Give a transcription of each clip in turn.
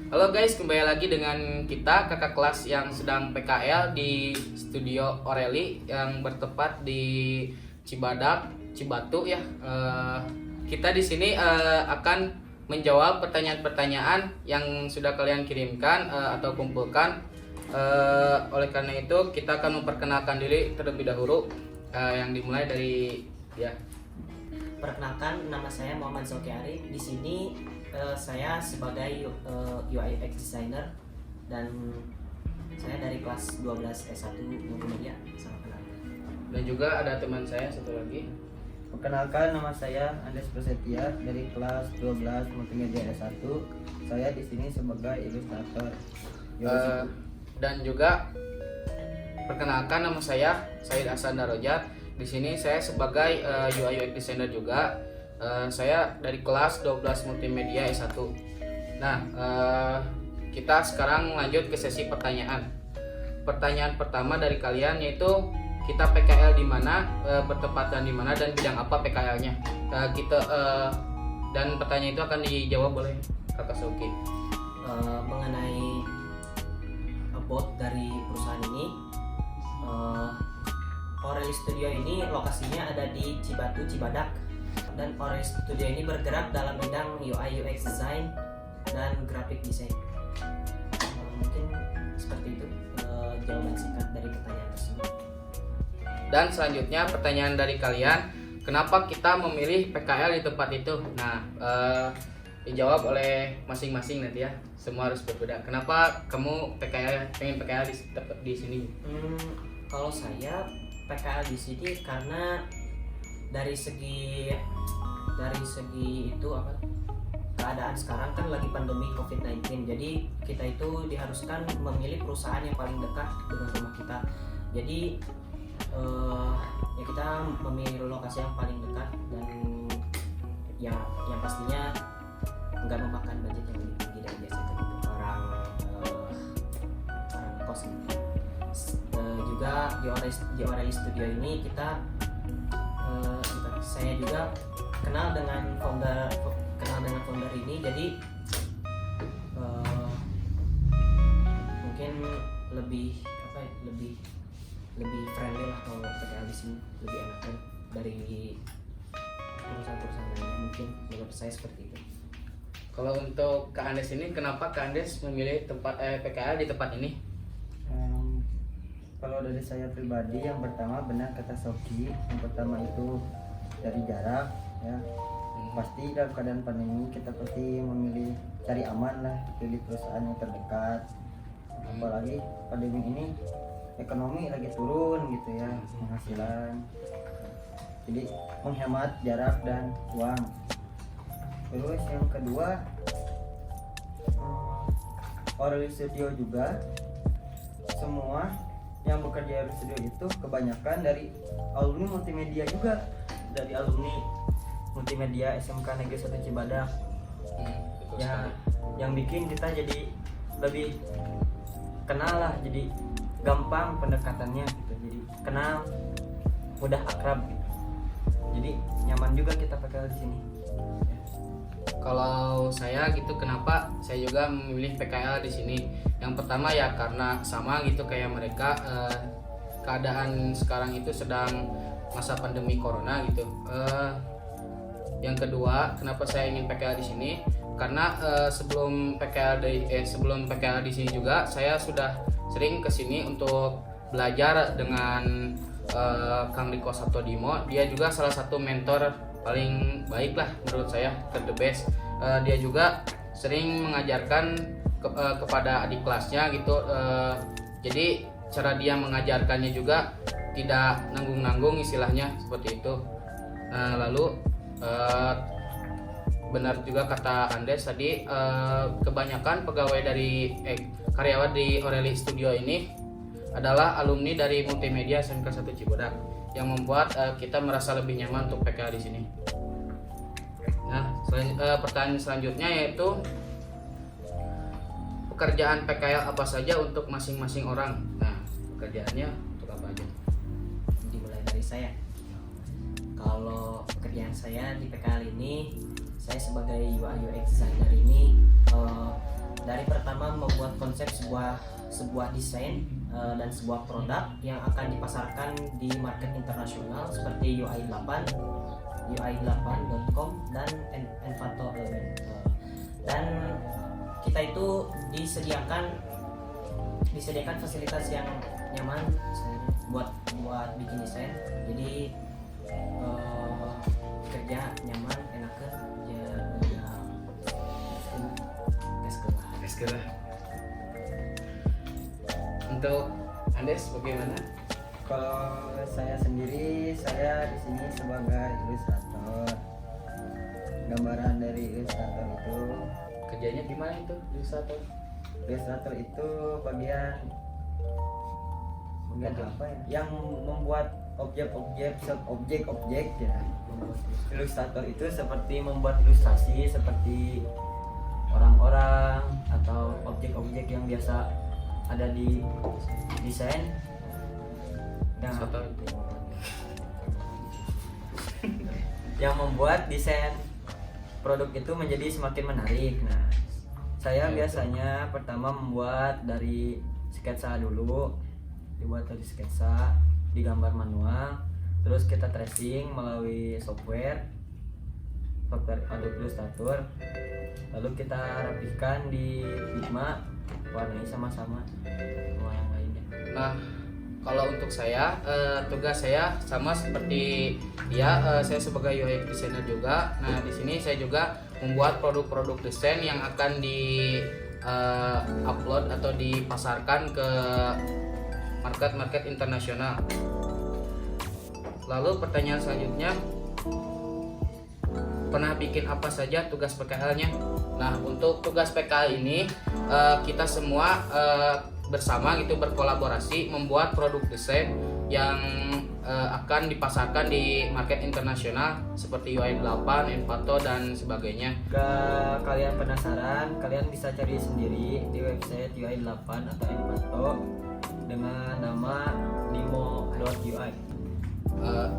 Halo guys, kembali lagi dengan kita kakak kelas yang sedang PKL di Studio Oreli yang bertempat di Cibadak, Cibatu ya. Kita di sini akan menjawab pertanyaan-pertanyaan yang sudah kalian kirimkan atau kumpulkan. Oleh karena itu kita akan memperkenalkan diri terlebih dahulu, yang dimulai dari ya. Perkenalkan, nama saya Muhammad Zoki Arif. Di sini saya sebagai UI UX designer dan saya dari kelas 12 S1 Multimedia. Salam kenal. Dan juga ada teman saya satu lagi. Perkenalkan, nama saya Andes Prasetya dari kelas 12 Multimedia S1. Saya di sini sebagai ilustrator. Dan juga perkenalkan, nama saya Said Hasan Darojat. Di sini saya sebagai UI UX designer juga. Saya dari kelas 12 Multimedia S1. Nah, kita sekarang lanjut ke sesi pertanyaan. Pertanyaan pertama dari kalian yaitu kita PKL di mana, bertepatan di mana, dan bidang apa PKL-nya. Dan pertanyaan itu akan dijawab oleh Kakak Soki. Mengenai about dari perusahaan ini, Oreli Studio ini lokasinya ada di Cibatu, Cibadak, dan Oreli Studio ini bergerak dalam bidang UI UX design dan graphic design. Mungkin seperti itu jawaban singkat dari pertanyaan tersebut. Dan selanjutnya pertanyaan dari kalian, kenapa kita memilih PKL di tempat itu? Nah, dijawab oleh masing-masing nanti ya. Semua harus berbeda. Kenapa kamu pengen PKL di sini? Kalau saya PKL di sini karena dari segi itu apa, keadaan sekarang kan lagi pandemi COVID-19, jadi kita itu diharuskan memilih perusahaan yang paling dekat dengan rumah kita. Jadi ya kita memilih lokasi yang paling dekat dan yang pastinya nggak memakan budget yang lebih tinggi dari biasanya untuk orang kos. Juga di Oreli Studio ini saya juga kenal dengan founder ini, jadi mungkin lebih friendly lah kalau PKL di sini, lebih enak kan dari perusahaan-perusahaan lainnya, mungkin menurut saya seperti itu. Kalau untuk Kak Andes ini, kenapa Kak Andes memilih tempat PKL di tempat ini? Kalau dari saya pribadi, yang pertama benar kata Soki, yang pertama itu dari jarak ya. Pasti dalam keadaan pandemi kita pasti memilih cari aman lah, pilih perusahaan yang terdekat. Apalagi pandemi ini ekonomi lagi turun gitu ya, penghasilan. Jadi menghemat jarak dan uang. Terus yang kedua, Oreli Studio juga semua yang bekerja di studio itu kebanyakan dari alumni multimedia juga, dari alumni multimedia SMK Negeri 1 Cibadak. Ya, yang bikin kita jadi lebih kenal lah, jadi gampang pendekatannya gitu, jadi kenal, mudah akrab gitu. Jadi nyaman juga kita pakai di sini. Kalau saya gitu, kenapa saya juga memilih PKL di sini? Yang pertama ya karena sama gitu kayak mereka, keadaan sekarang itu sedang masa pandemi corona gitu. Yang kedua, kenapa saya ingin PKL di sini? Karena sebelum PKL di sini juga saya sudah sering ke sini untuk belajar dengan Kang Riko Saptodimo. Dia juga salah satu mentor paling baik lah menurut saya, the best. Dia juga sering mengajarkan kepada adik kelasnya gitu. Jadi cara dia mengajarkannya juga tidak nanggung-nanggung istilahnya, seperti itu. Lalu benar juga kata Andes tadi, kebanyakan pegawai dari karyawan di Oreli Studio ini adalah alumni dari Multimedia SMK 1 Cibadak, yang membuat kita merasa lebih nyaman untuk PKL di sini. Nah, pertanyaan selanjutnya yaitu pekerjaan PKL apa saja untuk masing-masing orang. Nah, pekerjaannya untuk apa aja? Dimulai dari saya. Kalau pekerjaan saya di PKL ini, saya sebagai UI UX designer ini dari pertama membuat konsep sebuah desain dan sebuah produk yang akan dipasarkan di market internasional seperti UI8.com dan Envato. Dan kita itu disediakan fasilitas yang nyaman buat bikin desain. Jadi kerja nyaman, enakan ya, Sekarang untuk Andes bagaimana? Kalau saya sendiri, saya di sini sebagai ilustrator. Gambaran dari ilustrator itu, Kerjanya gimana itu ilustrator? ilustrator itu bagian apa ya? Yang membuat objek ya. Ilustrator itu seperti membuat ilustrasi seperti orang-orang atau objek-objek yang biasa ada di desain. Nah, yang membuat desain produk itu menjadi semakin menarik. Nah, saya biasanya pertama membuat dari sketsa dulu, dibuat dari sketsa, digambar manual, terus kita tracing melalui software Adobe Illustrator, lalu kita rapihkan di Figma, warnai sama-sama yang lainnya. Nah, kalau untuk saya, tugas saya sama seperti dia, saya sebagai UI designer juga. Nah, di sini saya juga membuat produk-produk desain yang akan di upload atau dipasarkan ke market internasional. Lalu pertanyaan selanjutnya, pernah bikin apa saja tugas PKL-nya? Nah, untuk tugas PKL ini kita semua bersama gitu berkolaborasi membuat produk desain yang akan dipasarkan di market internasional seperti UI8, Envato dan sebagainya. Kalian penasaran, kalian bisa cari sendiri di website UI8 atau Envato dengan nama nimo.ui.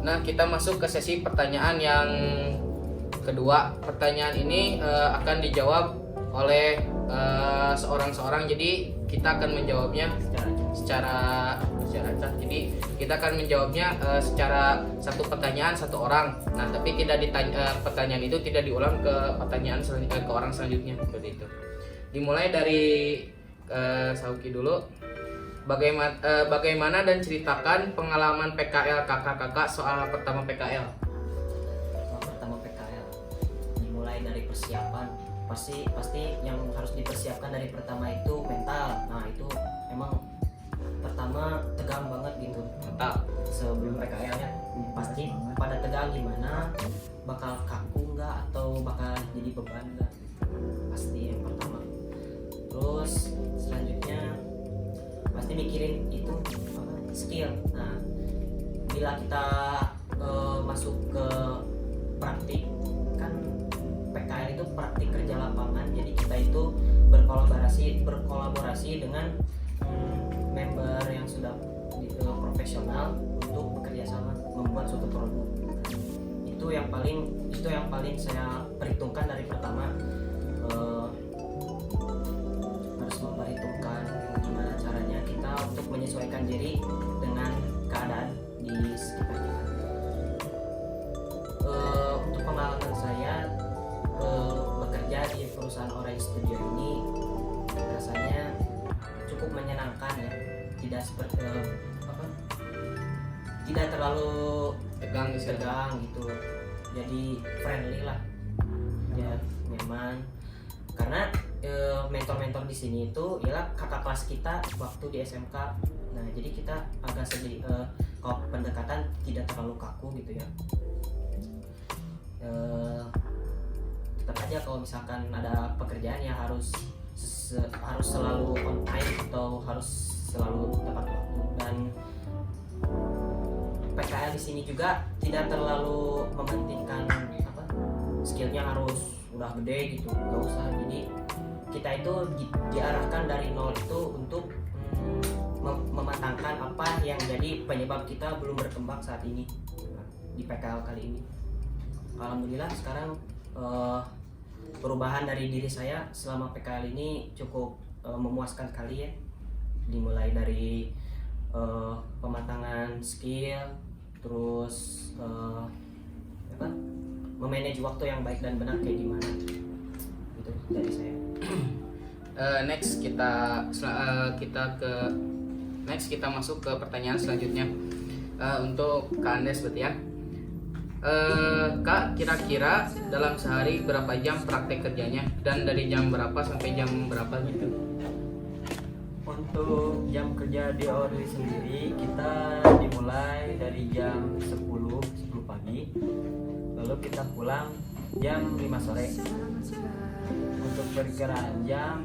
Nah, kita masuk ke sesi pertanyaan yang kedua. Pertanyaan ini akan dijawab oleh seorang-seorang, jadi kita akan menjawabnya secara jadi kita akan menjawabnya secara satu pertanyaan satu orang. Nah, tapi tidak pertanyaan itu tidak diulang ke pertanyaan ke orang selanjutnya seperti itu. Dimulai dari Sauki dulu. Bagaimana dan ceritakan pengalaman PKL kakak-kakak soal pertama PKL. Pertama PKL dimulai dari persiapan. Pasti yang harus dipersiapkan dari pertama itu mental. Nah, itu emang pertama tegang banget gitu. Mental Sebelum PKL nya pasti pada tegang, gimana bakal kaku nggak atau bakal jadi beban nggak, pasti yang pertama. Terus selanjutnya pasti mikirin itu skill. Nah, bila kita masuk ke praktik, kan PKL itu praktik kerja lapangan, jadi kita itu berkolaborasi dengan member yang sudah profesional untuk bekerja sama membuat suatu produk. Itu yang paling saya perhitungkan dari pertama. Harus memperhitungkan gimana caranya kita untuk menyesuaikan diri dengan keadaan di sekitar kita. Untuk pengalaman saya bekerja di perusahaan Orange Studio ini rasanya cukup menyenangkan ya, tidak seperti tidak terlalu tegang gitu, jadi friendly lah ya, nyaman. Karena mentor-mentor di sini itu ialah kakak kelas kita waktu di SMK. Nah, jadi kita agak sedikit kalau pendekatan tidak terlalu kaku gitu ya. Tetap aja kalau misalkan ada pekerjaan yang harus selalu on time atau harus selalu tepat waktu. Dan PKL di sini juga tidak terlalu mementingkan skillnya harus udah gede gitu, nggak usah. Jadi kita itu diarahkan dari nol itu untuk mematangkan apa yang jadi penyebab kita belum berkembang saat ini di PKL kali ini. Alhamdulillah sekarang perubahan dari diri saya selama PKL ini cukup memuaskan sekali ya. Dimulai dari pematangan skill, terus memanage waktu yang baik dan benar kayak gimana. Itu dari saya. Next kita masuk ke pertanyaan selanjutnya. Untuk Kak Andes berarti ya. Kak, kira-kira dalam sehari berapa jam praktek kerjanya dan dari jam berapa sampai jam berapa gitu? Untuk jam kerja di Aureli sendiri kita dimulai dari jam 10 pagi, lalu kita pulang jam 5 sore. Untuk perkiraan jam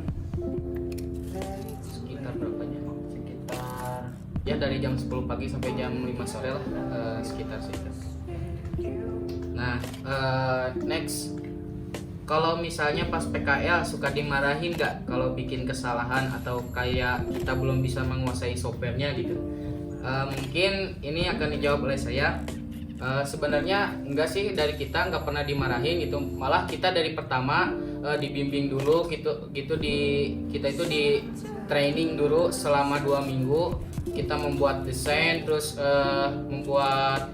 Sekitar berapa jam? sekitar Ya dari jam 10 pagi sampai jam 5 sore lah, sekitar situ. Nah, next, kalau misalnya pas PKL suka dimarahin nggak kalau bikin kesalahan atau kayak kita belum bisa menguasai softwarenya gitu? Mungkin ini akan dijawab oleh saya. Sebenarnya enggak sih, dari kita nggak pernah dimarahin gitu, malah kita dari pertama dibimbing dulu gitu kita itu di training dulu selama 2 minggu. Kita membuat desain, terus membuat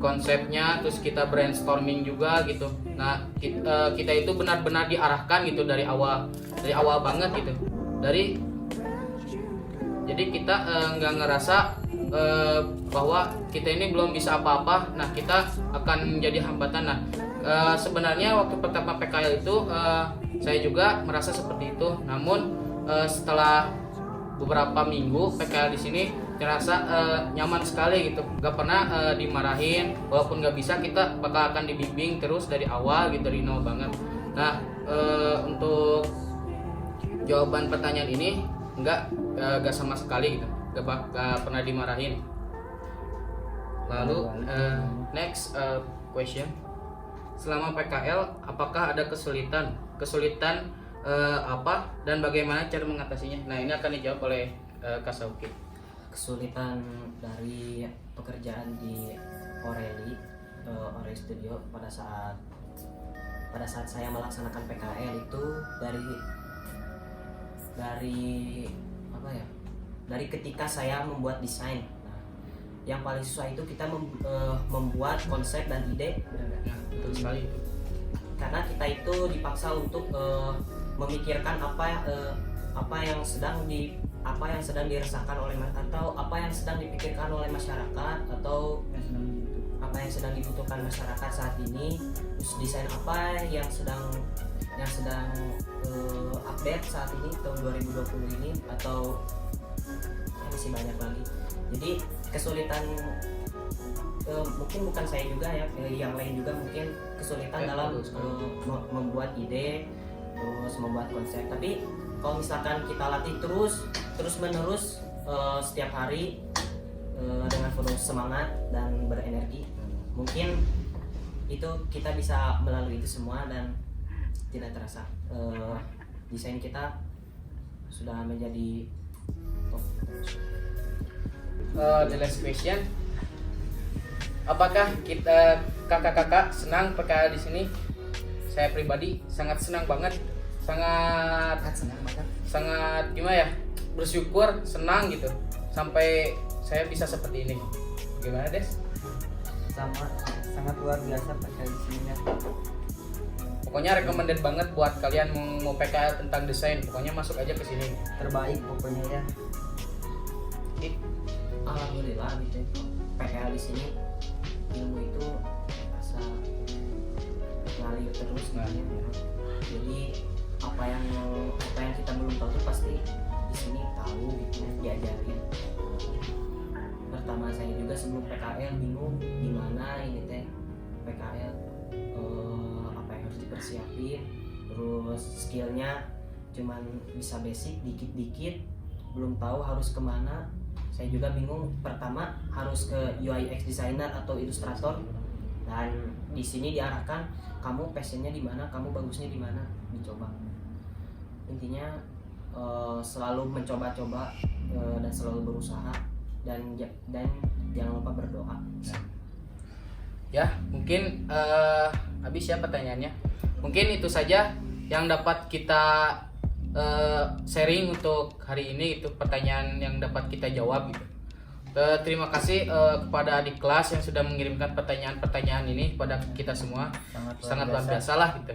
konsepnya, terus kita brainstorming juga gitu. Nah kita itu benar-benar diarahkan gitu dari awal banget gitu. Jadi kita nggak ngerasa bahwa kita ini belum bisa apa-apa. Nah kita akan menjadi hambatan. Nah sebenarnya waktu pertama PKL itu saya juga merasa seperti itu. Namun setelah beberapa minggu PKL di sini terasa nyaman sekali gitu, gak pernah dimarahin. Walaupun gak bisa, kita bakal akan dibimbing terus dari awal gitu, dari nol banget. Nah untuk jawaban pertanyaan ini gak sama sekali gitu, gak pernah dimarahin. Lalu next question, selama PKL apakah ada kesulitan apa dan bagaimana cara mengatasinya? Nah ini akan dijawab oleh Kak Sauki. Kesulitan dari pekerjaan di Aureli Studio pada saat saya melaksanakan PKL itu dari ketika saya membuat desain. Nah, yang paling susah itu kita membuat konsep dan ide, Nah, betul sekali itu. karena kita itu dipaksa untuk memikirkan apa yang sedang dirasakan oleh atau apa yang sedang dipikirkan oleh masyarakat, atau apa yang sedang dibutuhkan masyarakat saat ini, terus desain apa yang sedang update saat ini tahun 2020 ini, atau masih banyak lagi. Jadi kesulitan mungkin bukan saya juga ya, yang lain juga mungkin kesulitan dalam membuat ide, terus membuat konsep. Tapi kalau misalkan kita latih terus menerus setiap hari dengan penuh semangat dan berenergi, mungkin itu kita bisa melalui itu semua dan tidak terasa desain kita sudah menjadi top. The last question, apakah kita kakak-kakak senang PKL di sini? Saya pribadi sangat senang banget, sangat gimana ya, bersyukur, senang gitu sampai saya bisa seperti ini. Gimana Des? sangat luar biasa PKL di sini ya. Pokoknya recommended banget buat kalian mau PKL tentang desain, pokoknya masuk aja ke sini. Terbaik pokoknya ya. Alhamdulillah gitu, PKL di sini ilmu itu rasa ngalir terus gitu. Jadi apa yang kita belum tahu tuh pasti di sini tahu gitu, diajarin. Pertama saya juga sebelum PKL bingung gimana ini teh PKL, apa yang harus dipersiapin, terus skillnya cuman bisa basic dikit-dikit, belum tahu harus kemana. Saya juga bingung, pertama harus ke UI UX designer atau ilustrator, dan di sini diarahkan kamu passionnya di mana, kamu bagusnya di mana, dicoba. Intinya selalu mencoba-coba dan selalu berusaha, dan jangan lupa berdoa. Ya mungkin habis ya pertanyaannya. Mungkin itu saja yang dapat kita sharing untuk hari ini, itu pertanyaan yang dapat kita jawab gitu. Terima kasih kepada adik kelas yang sudah mengirimkan pertanyaan-pertanyaan ini kepada kita semua. Sangat luar biasa lah gitu.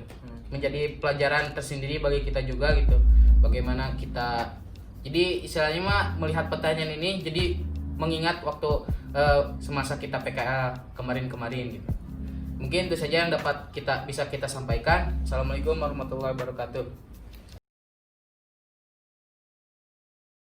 Menjadi pelajaran tersendiri bagi kita juga gitu. Bagaimana kita, jadi istilahnya mah melihat pertanyaan ini jadi mengingat waktu semasa kita PKL kemarin-kemarin gitu. Mungkin itu saja yang dapat bisa kita sampaikan. Assalamualaikum warahmatullahi wabarakatuh.